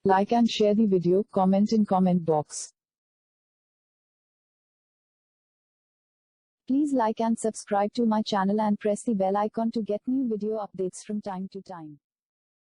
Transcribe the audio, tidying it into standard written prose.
Like and share the video, comment in comment box. Please like and subscribe to my channel and press the bell icon to get new video updates from time to time.